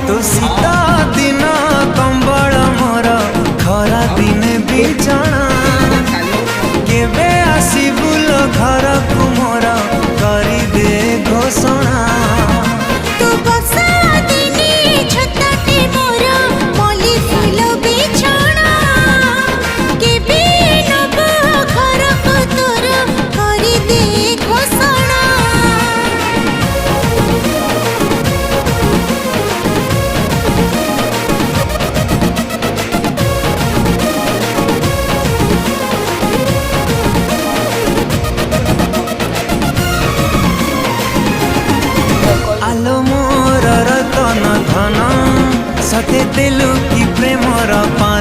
तू शीता दिन कंबल मोर खरा दिने बिछଣା केबे आसीबुल घर को मोर करी दे घोषणा तू बसा दिने छताटे मोर मली फूल बिछଣା केबे नब घर को तोर करी दे घोषणा आलो मोर रतन धन सते देलु कि प्रेमर पा